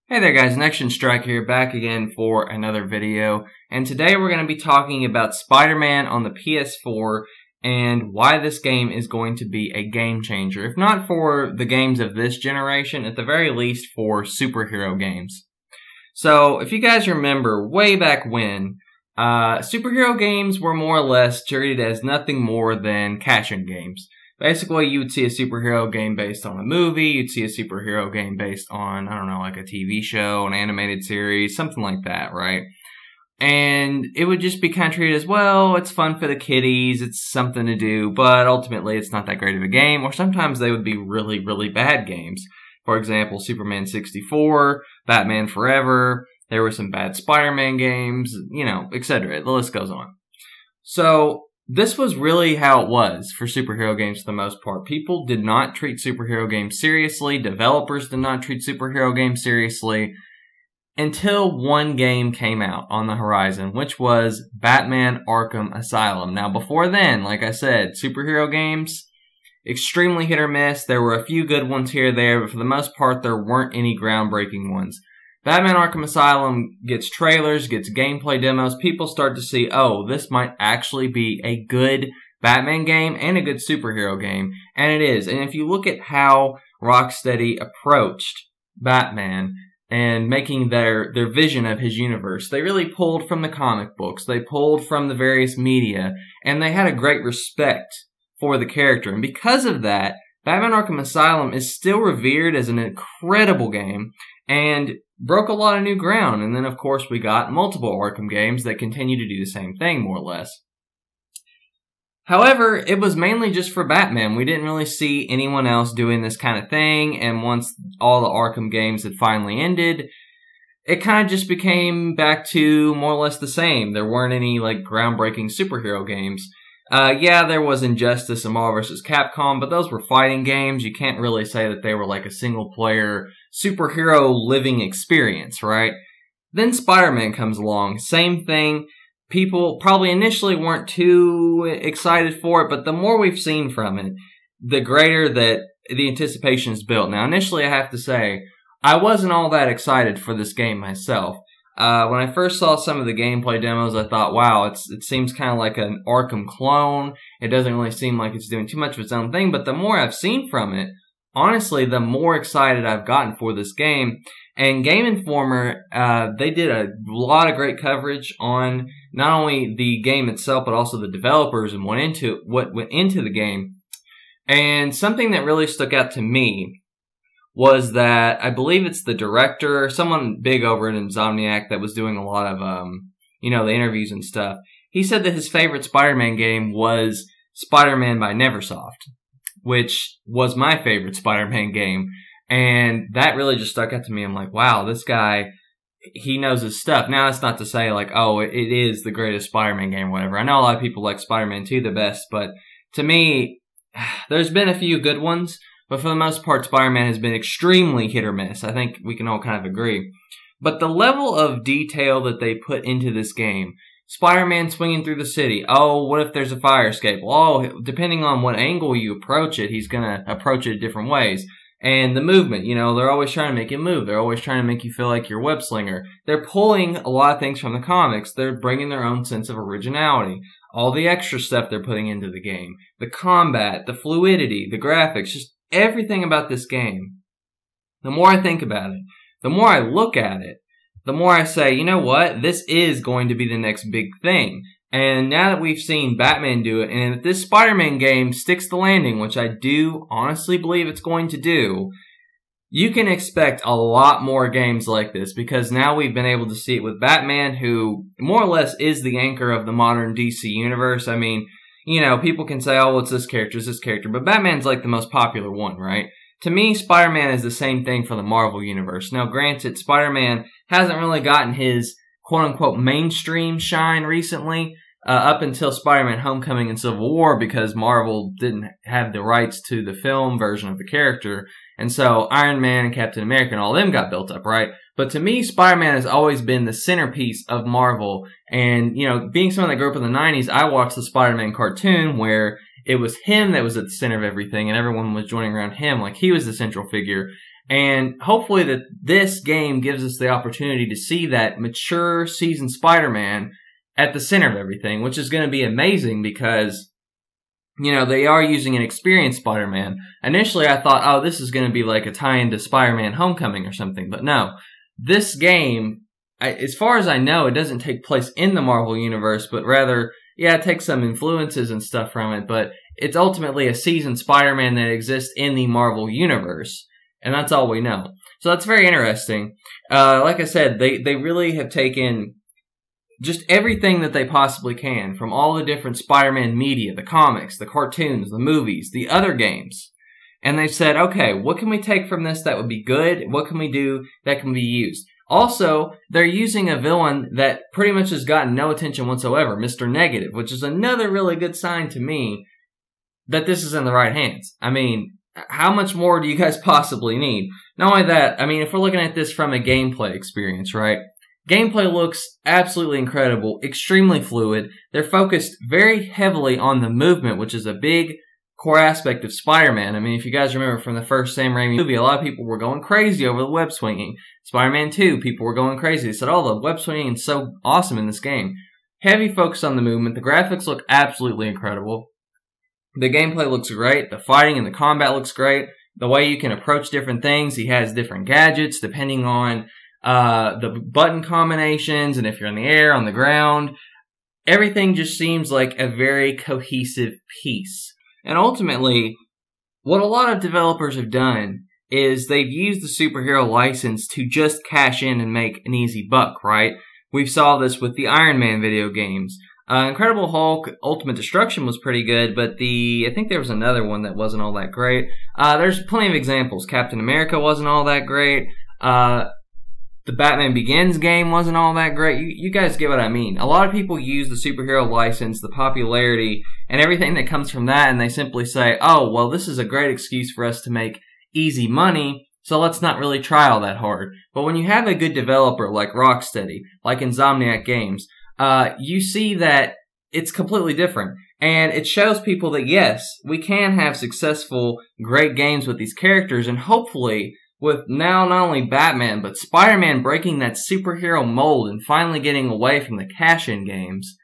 Hey there guys, Action Strike here, back again for another video, and today we're going to be talking about Spider-Man on the PS4 and why this game is going to be a game changer, if not for the games of this generation, at the very least for superhero games. So, if you guys remember, way back when, superhero games were more or less treated as nothing more than cash-in games. Basically, you would see a superhero game based on a movie, you'd see a superhero game based on, I don't know, like a TV show, an animated series, something like that, right? And it would just be kind of treated as, well, it's fun for the kiddies, it's something to do, but ultimately it's not that great of a game, or sometimes they would be really, really bad games. For example, Superman 64, Batman Forever, there were some bad Spider-Man games, you know, etc. The list goes on. So, this was really how it was for superhero games for the most part. People did not treat superhero games seriously. Developers did not treat superhero games seriously until one game came out on the horizon, which was Batman Arkham Asylum. Now, before then, like I said, superhero games, extremely hit or miss. There were a few good ones here or there, but for the most part, there weren't any groundbreaking ones. Batman Arkham Asylum gets trailers, gets gameplay demos. People start to see, oh, this might actually be a good Batman game and a good superhero game. And it is. And if you look at how Rocksteady approached Batman and making their vision of his universe, they really pulled from the comic books. They pulled from the various media. And they had a great respect for the character. And because of that, Batman Arkham Asylum is still revered as an incredible game and broke a lot of new ground. And then, of course, we got multiple Arkham games that continue to do the same thing, more or less. However, it was mainly just for Batman. We didn't really see anyone else doing this kind of thing, and once all the Arkham games had finally ended, it kind of just became back to more or less the same. There weren't any, like, groundbreaking superhero games. Yeah, there was Injustice and Marvel vs. Capcom, but those were fighting games. You can't really say that they were like a single-player superhero living experience, right? Then Spider-Man comes along. Same thing. People probably initially weren't too excited for it, but the more we've seen from it, the greater that the anticipation is built. Now, initially, I have to say, I wasn't all that excited for this game myself. When I first saw some of the gameplay demos, I thought, wow, it seems kind of like an Arkham clone. It doesn't really seem like it's doing too much of its own thing, but the more I've seen from it, honestly, the more excited I've gotten for this game. And Game Informer, they did a lot of great coverage on not only the game itself, but also the developers and what went into the game. And something that really stuck out to me was that I believe it's the director, someone big over at Insomniac that was doing a lot of, the interviews and stuff. He said that his favorite Spider-Man game was Spider-Man by Neversoft, which was my favorite Spider-Man game. And that really just stuck out to me. I'm like, wow, this guy, he knows his stuff. Now, that's not to say, like, oh, it is the greatest Spider-Man game or whatever. I know a lot of people like Spider-Man 2 the best, but to me, there's been a few good ones. But for the most part, Spider-Man has been extremely hit or miss. I think we can all kind of agree. But the level of detail that they put into this game, Spider-Man swinging through the city. Oh, what if there's a fire escape? Oh, depending on what angle you approach it, he's going to approach it different ways. And the movement, they're always trying to make you move. They're always trying to make you feel like you're web slinger. They're pulling a lot of things from the comics. They're bringing their own sense of originality. All the extra stuff they're putting into the game. The combat, the fluidity, the graphics, just everything about this game. The more I think about it, the more I look at it, the more I say, you know what? This is going to be the next big thing. And now that we've seen Batman do it, and if this Spider-Man game sticks the landing, which I do honestly believe it's going to do, you can expect a lot more games like this, because now we've been able to see it with Batman, who more or less is the anchor of the modern DC universe. I mean, people can say, oh, well, it's this character, but Batman's like the most popular one, right? To me, Spider-Man is the same thing for the Marvel universe. Now, granted, Spider-Man hasn't really gotten his quote-unquote mainstream shine recently, up until Spider-Man Homecoming and Civil War, because Marvel didn't have the rights to the film version of the character. And so Iron Man and Captain America and all them got built up, right? But to me, Spider-Man has always been the centerpiece of Marvel. And, being someone that grew up in the 90s, I watched the Spider-Man cartoon where it was him that was at the center of everything and everyone was joining around him like he was the central figure. And hopefully that this game gives us the opportunity to see that mature, seasoned Spider-Man at the center of everything, which is going to be amazing because, you know, they are using an experienced Spider-Man. Initially, I thought, oh, this is going to be like a tie-in to Spider-Man Homecoming or something. But no, this game, as far as I know, it doesn't take place in the Marvel Universe, but rather, yeah, it takes some influences and stuff from it, but it's ultimately a seasoned Spider-Man that exists in the Marvel Universe. And that's all we know. So that's very interesting. Like I said, they really have taken just everything that they possibly can from all the different Spider-Man media, the comics, the cartoons, the movies, the other games. And they said, okay, what can we take from this that would be good? What can we do that can be used? Also, they're using a villain that pretty much has gotten no attention whatsoever, Mr. Negative, which is another really good sign to me that this is in the right hands. I mean, how much more do you guys possibly need? Not only that, I mean, if we're looking at this from a gameplay experience, right? Gameplay looks absolutely incredible, extremely fluid. They're focused very heavily on the movement, which is a big core aspect of Spider-Man. I mean, if you guys remember from the first Sam Raimi movie, a lot of people were going crazy over the web swinging. Spider-Man 2, people were going crazy. They said, oh, the web swinging is so awesome in this game. Heavy focus on the movement. The graphics look absolutely incredible. The gameplay looks great. The fighting and the combat looks great. The way you can approach different things. He has different gadgets depending on the button combinations and if you're in the air, on the ground. Everything just seems like a very cohesive piece. And ultimately, what a lot of developers have done is they've used the superhero license to just cash in and make an easy buck, right? We saw this with the Iron Man video games. Incredible Hulk Ultimate Destruction was pretty good, but I think there was another one that wasn't all that great. There's plenty of examples. Captain America wasn't all that great. The Batman Begins game wasn't all that great. You guys get what I mean. A lot of people use the superhero license, the popularity, and everything that comes from that, and they simply say, oh, well, this is a great excuse for us to make easy money, so let's not really try all that hard. But when you have a good developer like Rocksteady, like Insomniac Games, you see that it's completely different. And it shows people that, yes, we can have successful, great games with these characters, and hopefully, with now not only Batman, but Spider-Man breaking that superhero mold and finally getting away from the cash-in games,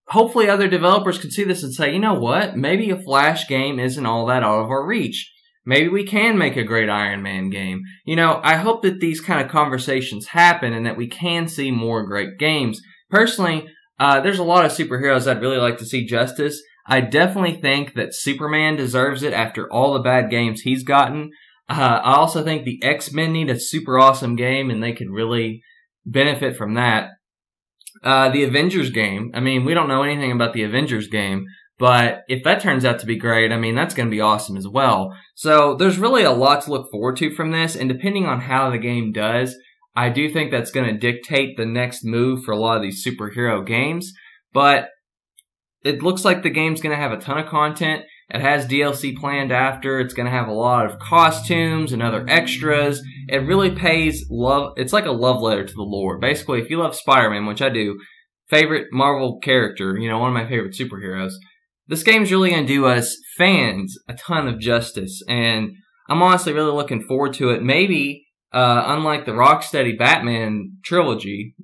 hopefully other developers can see this and say, you know what, maybe a Flash game isn't all that out of our reach. Maybe we can make a great Iron Man game. You know, I hope that these kind of conversations happen and that we can see more great games. Personally, there's a lot of superheroes I'd really like to see justice. I definitely think that Superman deserves it after all the bad games he's gotten. I also think the X-Men need a super awesome game, and they could really benefit from that. The Avengers game, I mean, we don't know anything about the Avengers game, but if that turns out to be great, I mean, that's going to be awesome as well. So there's really a lot to look forward to from this, and depending on how the game does, I do think that's going to dictate the next move for a lot of these superhero games. But it looks like the game's going to have a ton of content. It has DLC planned after. It's going to have a lot of costumes and other extras. It really pays love. It's like a love letter to the lore. Basically, if you love Spider-Man, which I do, favorite Marvel character, you know, one of my favorite superheroes, this game's really going to do us fans a ton of justice. And I'm honestly really looking forward to it. Maybe, unlike the Rocksteady Batman trilogy,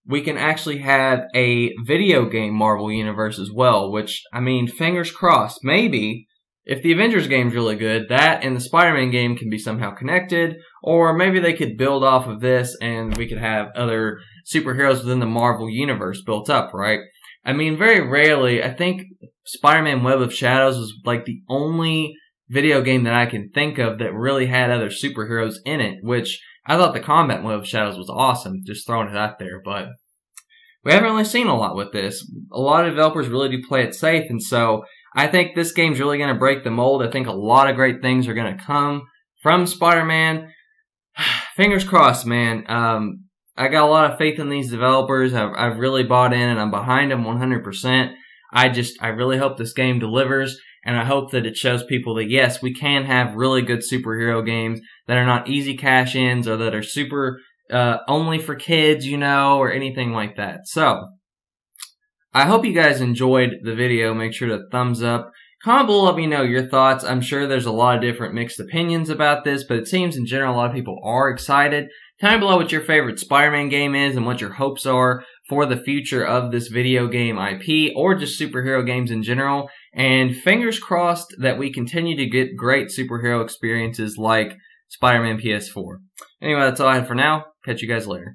we can actually have a video game Marvel Universe as well, which, I mean, fingers crossed. Maybe, if the Avengers game's really good, that and the Spider-Man game can be somehow connected, or maybe they could build off of this and we could have other superheroes within the Marvel Universe built up, right? I mean, very rarely, I think Spider-Man Web of Shadows was like the only video game that I can think of that really had other superheroes in it, which I thought the combat Web of Shadows was awesome, just throwing it out there, but we haven't really seen a lot with this. A lot of developers really do play it safe, and so I think this game's really going to break the mold. I think a lot of great things are going to come from Spider-Man. Fingers crossed, man. I got a lot of faith in these developers. I've really bought in, and I'm behind them 100%. I really hope this game delivers, and I hope that it shows people that, yes, we can have really good superhero games that are not easy cash-ins or that are super only for kids, you know, or anything like that. So, I hope you guys enjoyed the video. Make sure to thumbs up, Comment below, let me know your thoughts. I'm sure there's a lot of different mixed opinions about this, but it seems in general a lot of people are excited. Comment below what your favorite Spider-Man game is and what your hopes are for the future of this video game IP or just superhero games in general. And fingers crossed that we continue to get great superhero experiences like Spider-Man PS4. Anyway, that's all I have for now. Catch you guys later.